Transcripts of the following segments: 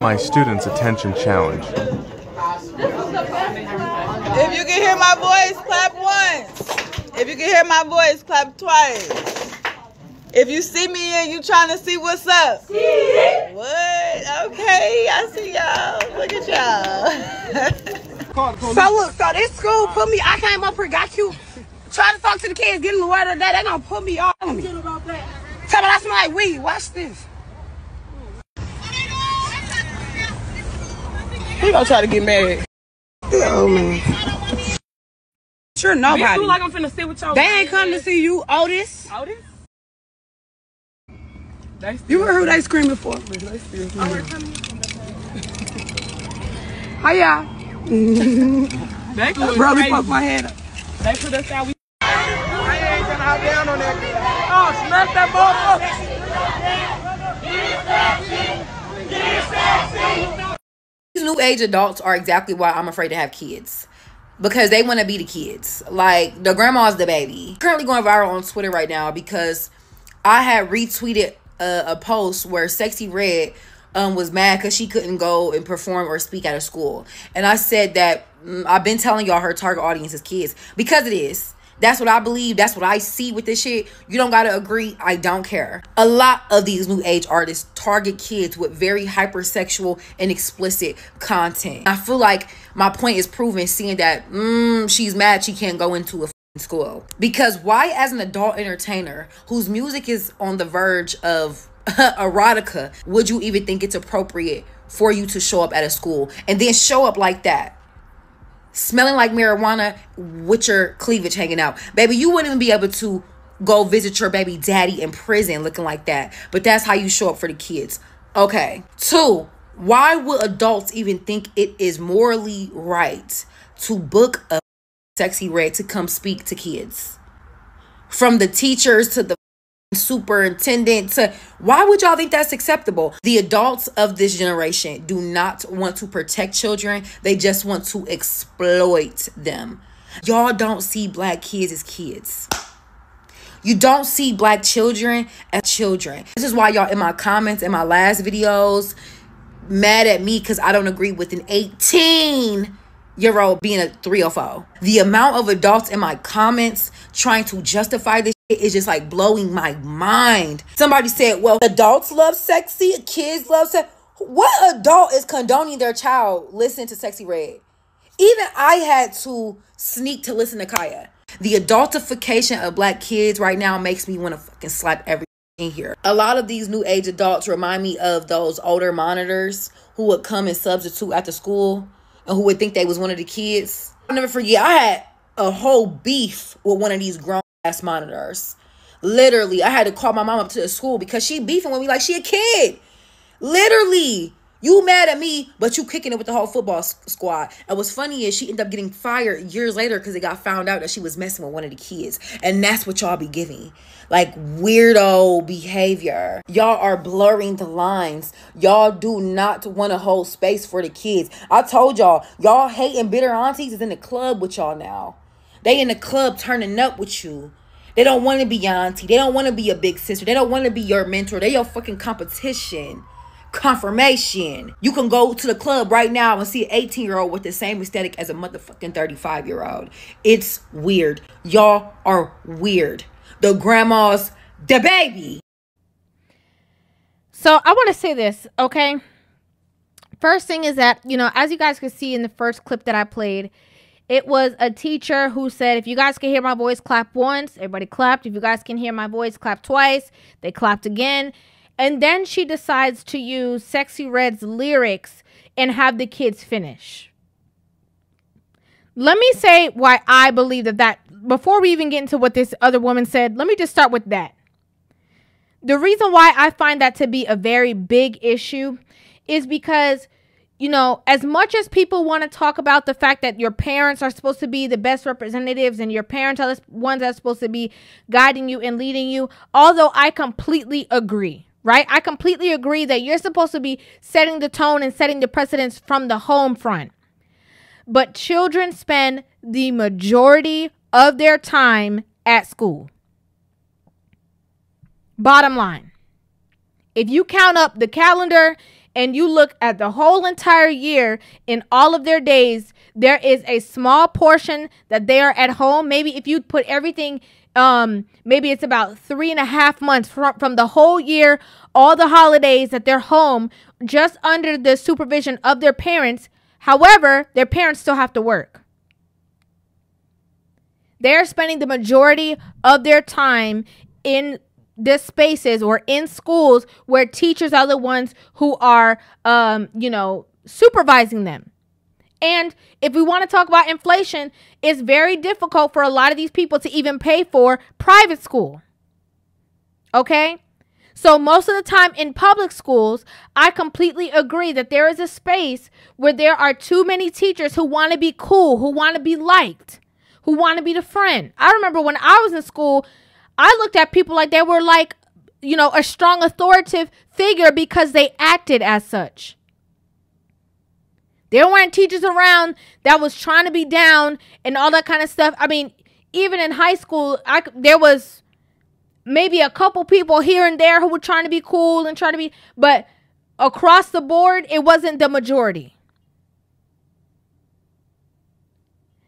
My students' attention challenge. If you can hear my voice, clap once. If you can hear my voice, clap twice. If you see me and you trying to see what's up. What? Okay, I see y'all. Look at y'all. So look, so this school put me, I came up here, got you, try to talk to the kids, get in the water today, they gonna put me on me. Tell me I smell like weed, watch this. He gonna try to get mad. Oh man. Sure nobody. Bitch, like I'm finna sit with y'all. They ain't come to see you, Otis. Otis? You heard who they screaming for? Hi y'all. Bro, me poke my head up. They put us out. I ain't gonna hop down on that. Oh, smack that ball up. These new age adults are exactly why I'm afraid to have kids. Because they want to be the kids. Like, the grandma's the baby. Currently going viral on Twitter right now because I had retweeted a post where Sexxy Red was mad because she couldn't go and perform or speak at a school. And I said that I've been telling y'all her target audience is kids. Because it is. That's what I believe. That's what I see with this shit. You don't gotta agree. I don't care. A lot of these new age artists target kids with very hypersexual and explicit content. I feel like my point is proven seeing that she's mad she can't go into a school. Because why, as an adult entertainer whose music is on the verge of erotica, would you even think it's appropriate for you to show up at a school and then show up like that? Smelling like marijuana with your cleavage hanging out. Baby, you wouldn't even be able to go visit your baby daddy in prison looking like that. But that's how you show up for the kids. Okay. 2, why would adults even think it is morally right to book a Sexxy Red to come speak to kids? From the teachers to the superintendent to, why would y'all think that's acceptable? The adults of this generation do not want to protect children. They just want to exploit them. Y'all don't see black kids as kids. You don't see black children as children. This is why y'all in my comments in my last videos mad at me because I don't agree with an 18-year-old being a 304. The amount of adults in my comments trying to justify this is just like blowing my mind. Somebody said, well, adults love Sexxy, kids love Sexxy. What adult is condoning their child listening to Sexxy Red? Even I had to sneak to listen to Kaya. The adultification of black kids right now makes me want to fucking slap everything in here. A lot of these new age adults remind me of those older monitors who would come and substitute after school and who would think they was one of the kids. I'll never forget, I had a whole beef with one of these grown ass monitors. Literally, I had to call my mom up to the school because she beefing with me like she a kid. Literally, you mad at me, but you kicking it with the whole football squad. And what's funny is she ended up getting fired years later because it got found out that she was messing with one of the kids. And that's what y'all be giving. Like weirdo behavior. Y'all are blurring the lines. Y'all do not want to hold space for the kids. I told y'all, y'all hating bitter aunties is in the club with y'all now. They in the club turning up with you. They don't want to be your auntie. They don't want to be a big sister. They don't want to be your mentor. They your fucking competition. Confirmation. You can go to the club right now and see an 18-year-old with the same aesthetic as a motherfucking 35-year-old. It's weird. Y'all are weird. The grandma's the baby. So I want to say this, okay? First thing is that, you know, as you guys can see in the first clip that I played, it was a teacher who said, if you guys can hear my voice, clap once. Everybody clapped. If you guys can hear my voice, clap twice. They clapped again. And then she decides to use Sexxy Red's lyrics and have the kids finish. Let me say why I believe that before we even get into what this other woman said, let me just start with that. The reason why I find that to be a very big issue is because, you know, as much as people want to talk about the fact that your parents are supposed to be the best representatives and your parents are the ones that are supposed to be guiding you and leading you, although I completely agree, right? I completely agree that you're supposed to be setting the tone and setting the precedence from the home front. But children spend the majority of their time at school. Bottom line. If you count up the calendar and you look at the whole entire year, in all of their days, there is a small portion that they are at home. Maybe if you put everything, maybe it's about 3.5 months from the whole year, all the holidays that they're home, just under the supervision of their parents. However, their parents still have to work. They're spending the majority of their time in the spaces or in schools where teachers are the ones who are, supervising them. And if we want to talk about inflation, it's very difficult for a lot of these people to even pay for private school. Okay? So most of the time in public schools, I completely agree that there is a space where there are too many teachers who want to be cool, who want to be liked, who want to be the friend. I remember when I was in school, I looked at people like they were like, a strong authoritative figure because they acted as such. There weren't teachers around that was trying to be down and all that kind of stuff. I mean, even in high school, there was maybe a couple people here and there who were trying to be cool and trying to be, but across the board, it wasn't the majority.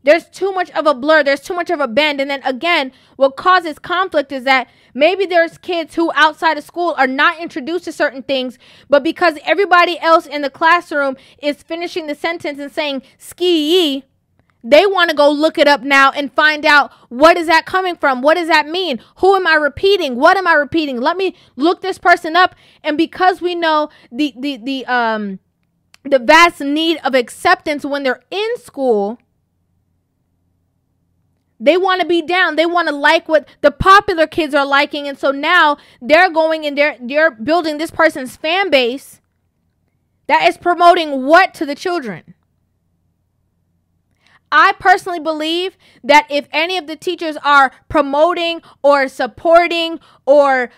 There's too much of a blur. There's too much of a bend. And then again, what causes conflict is that maybe there's kids who outside of school are not introduced to certain things, but because everybody else in the classroom is finishing the sentence and saying ski, they want to go look it up now and find out, what is that coming from? What does that mean? Who am I repeating? What am I repeating? Let me look this person up. And because we know the vast need of acceptance when they're in school, they want to be down. They want to like what the popular kids are liking. And so now they're going and they're building this person's fan base that is promoting what to the children. I personally believe that if any of the teachers are promoting or supporting or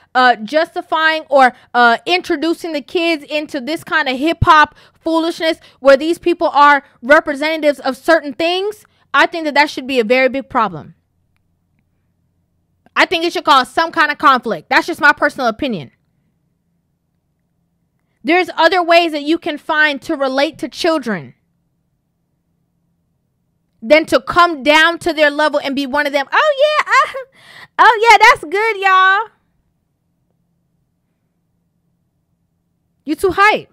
justifying or introducing the kids into this kind of hip hop foolishness where these people are representatives of certain things, I think that should be a very big problem. I think it should cause some kind of conflict. That's just my personal opinion. There's other ways that you can find to relate to children than to come down to their level and be one of them. Oh yeah, that's good, y'all. You too hype.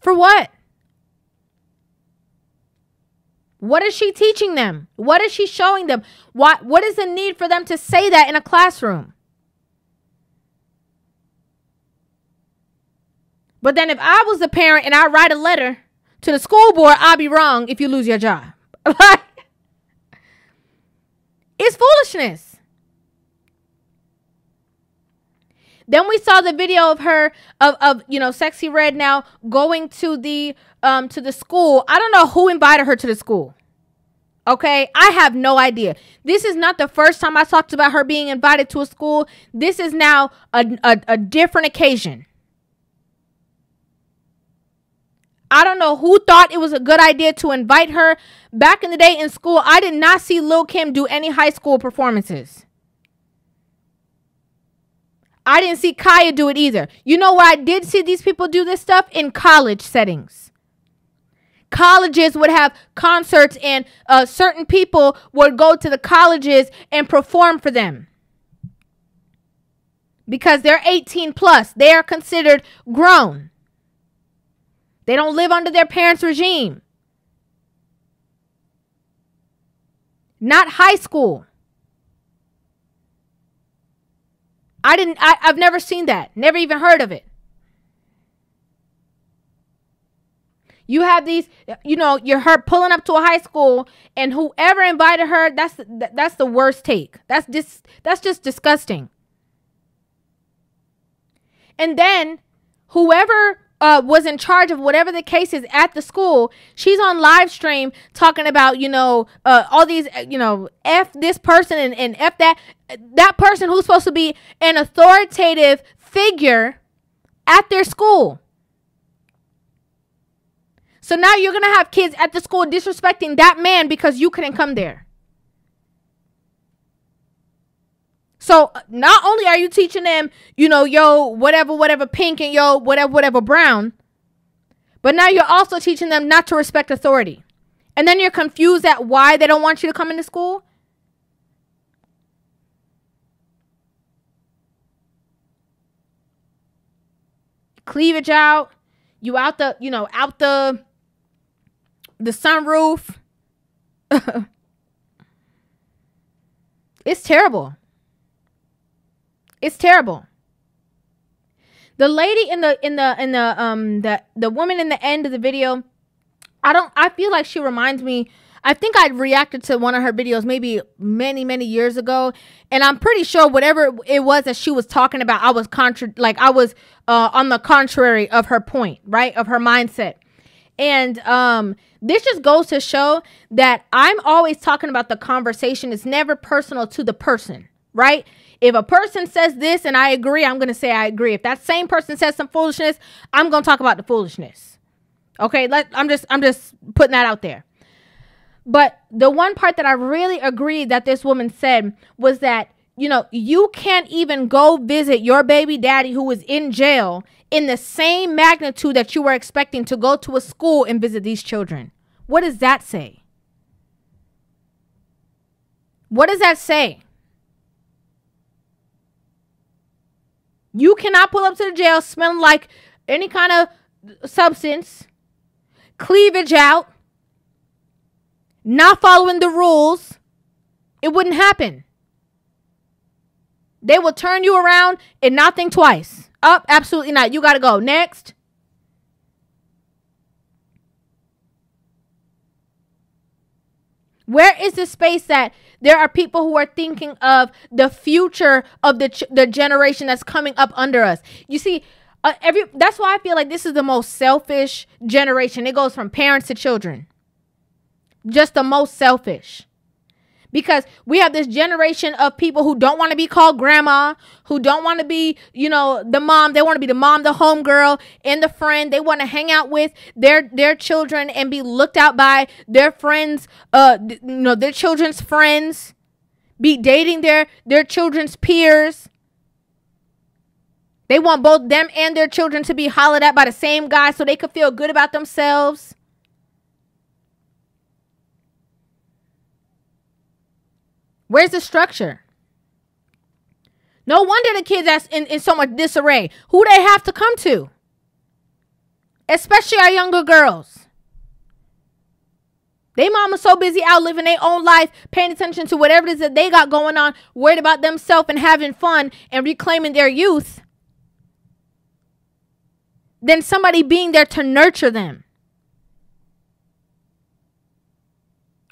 For what? What is she teaching them? What is she showing them? What is the need for them to say that in a classroom? But then if I was the parent and I write a letter to the school board, I'll be wrong if you lose your job. It's foolishness. Then we saw the video of her of Sexxy Red now going to the school. I don't know who invited her to the school. Okay, I have no idea. This is not the first time I talked about her being invited to a school. This is now a different occasion. I don't know who thought it was a good idea to invite her. Back in the day in school, I did not see Lil' Kim do any high school performances. I didn't see Kaya do it either. You know where I did see these people do this stuff? In college settings. Colleges would have concerts and certain people would go to the colleges and perform for them. Because they're 18 plus. They are considered grown. They don't live under their parents' regime. Not high school. I've never seen that. Never even heard of it. You have these, you're her pulling up to a high school and whoever invited her, that's the worst take. That's just disgusting. And then whoever was in charge of whatever the case is at the school, she's on live stream talking about, all these, F this person and F that person who's supposed to be an authoritative figure at their school. So now you're going to have kids at the school disrespecting that man because you couldn't come there. So not only are you teaching them, you know, yo, whatever pink and yo, whatever brown, but now you're also teaching them not to respect authority. And then you're confused at why they don't want you to come into school. Cleavage out. You out the, you know, out the sunroof. It's terrible. It's terrible. The lady the woman in the end of the video, I feel like she reminds me, I think I reacted to one of her videos maybe many years ago, and I'm pretty sure whatever it was that she was talking about, I was on the contrary of her point, right? Of her mindset. And this just goes to show that I'm always talking about the conversation. It's never personal to the person, right? If a person says this and I agree, I'm going to say I agree. If that same person says some foolishness, I'm going to talk about the foolishness. Okay, I'm just putting that out there. But the one part that I really agreed that this woman said was that, you know, you can't even go visit your baby daddy who is in jail in the same magnitude that you were expecting to go to a school and visit these children. What does that say? What does that say? You cannot pull up to the jail smelling like any kind of substance, cleavage out, not following the rules. It wouldn't happen. They will turn you around and not think twice. Up, absolutely not. You got to go. Next. Where is the space that there are people who are thinking of the future of the generation that's coming up under us? You see, that's why I feel like this is the most selfish generation. It goes from parents to children. Just the most selfish. Because we have this generation of people who don't want to be called grandma, who don't want to be, you know, the mom. They want to be the mom, the homegirl, and the friend. They want to hang out with their children and be looked out by their friends, their children's friends, be dating their children's peers. They want both them and their children to be hollered at by the same guy so they could feel good about themselves. Where's the structure? No wonder the kids are in so much disarray. Who they have to come to? Especially our younger girls. They mama's so busy out living their own life, paying attention to whatever it is that they got going on, worried about themselves and having fun and reclaiming their youth, than somebody being there to nurture them.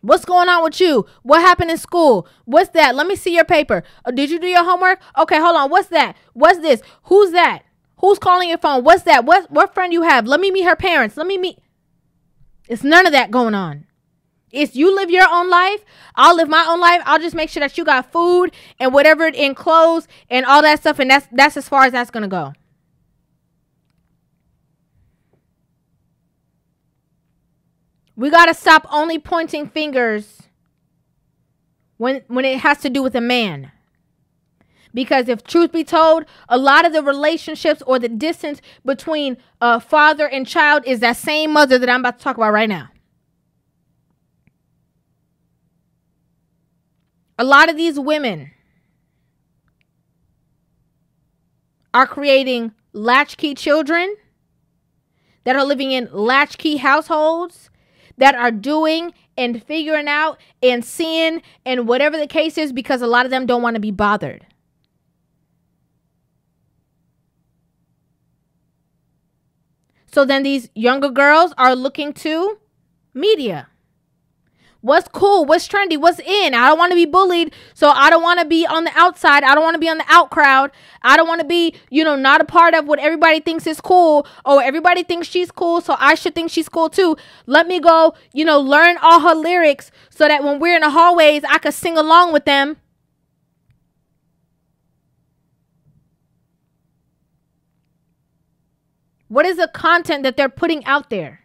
What's going on with you? What happened in school? What's that? Let me see your paper. Did you do your homework? Okay, hold on. What's that? What's this? Who's that? Who's calling your phone? What's that? What friend you have? Let me meet her parents. Let me meet. It's none of that going on. It's you live your own life. I'll live my own life. I'll just make sure that you got food and whatever in clothes and all that stuff. And that's as far as that's going to go. We got to stop only pointing fingers when it has to do with a man. Because if truth be told, a lot of the relationships or the distance between father and child is that same mother that I'm about to talk about right now. A lot of these women are creating latchkey children that are living in latchkey households, that are doing and figuring out and seeing and whatever the case is, because a lot of them don't want to be bothered. So then these younger girls are looking to media. What's cool? What's trendy? What's in? I don't want to be bullied, so I don't want to be on the outside. I don't want to be on the out crowd. I don't want to be, not a part of what everybody thinks is cool. Oh, everybody thinks she's cool, so I should think she's cool too. Let me go, learn all her lyrics so that when we're in the hallways, I could sing along with them. What is the content that they're putting out there?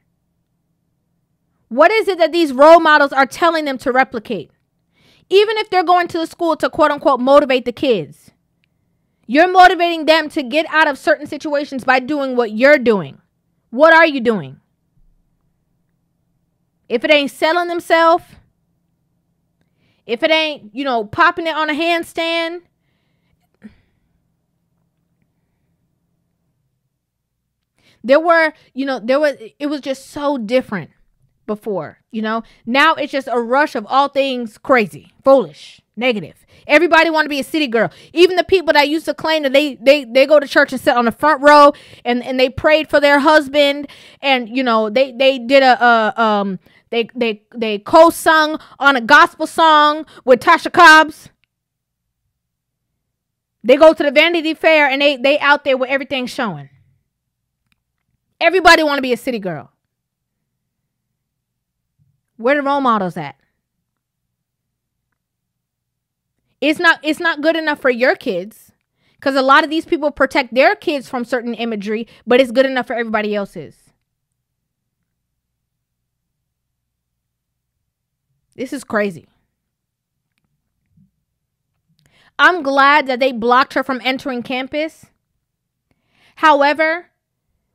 What is it that these role models are telling them to replicate? Even if they're going to the school to quote unquote motivate the kids, you're motivating them to get out of certain situations by doing what you're doing. What are you doing? If it ain't selling themselves, if it ain't, you know, popping it on a handstand, it was just so different before, you know. Now it's just a rush of all things crazy, foolish, negative. Everybody want to be a city girl. Even the people that used to claim that they go to church and sit on the front row and they prayed for their husband, and you know they did they co-sung on a gospel song with Tasha Cobbs. They go to the Vanity Fair and they out there with everything showing. Everybody want to be a city girl. Where the role models at? It's not good enough for your kids, because a lot of these people protect their kids from certain imagery, but it's good enough for everybody else's. This is crazy. I'm glad that they blocked her from entering campus. However,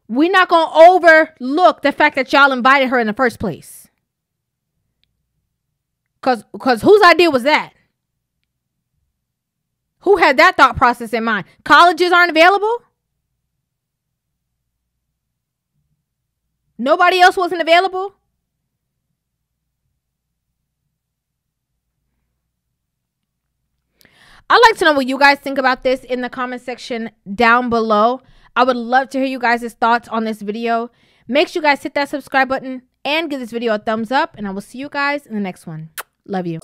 we're not going to overlook the fact that y'all invited her in the first place. Because whose idea was that? Who had that thought process in mind? Colleges aren't available? Nobody else wasn't available? I'd like to know what you guys think about this in the comment section down below. I would love to hear you guys' thoughts on this video. Make sure you guys hit that subscribe button and give this video a thumbs up. And I will see you guys in the next one. Love you.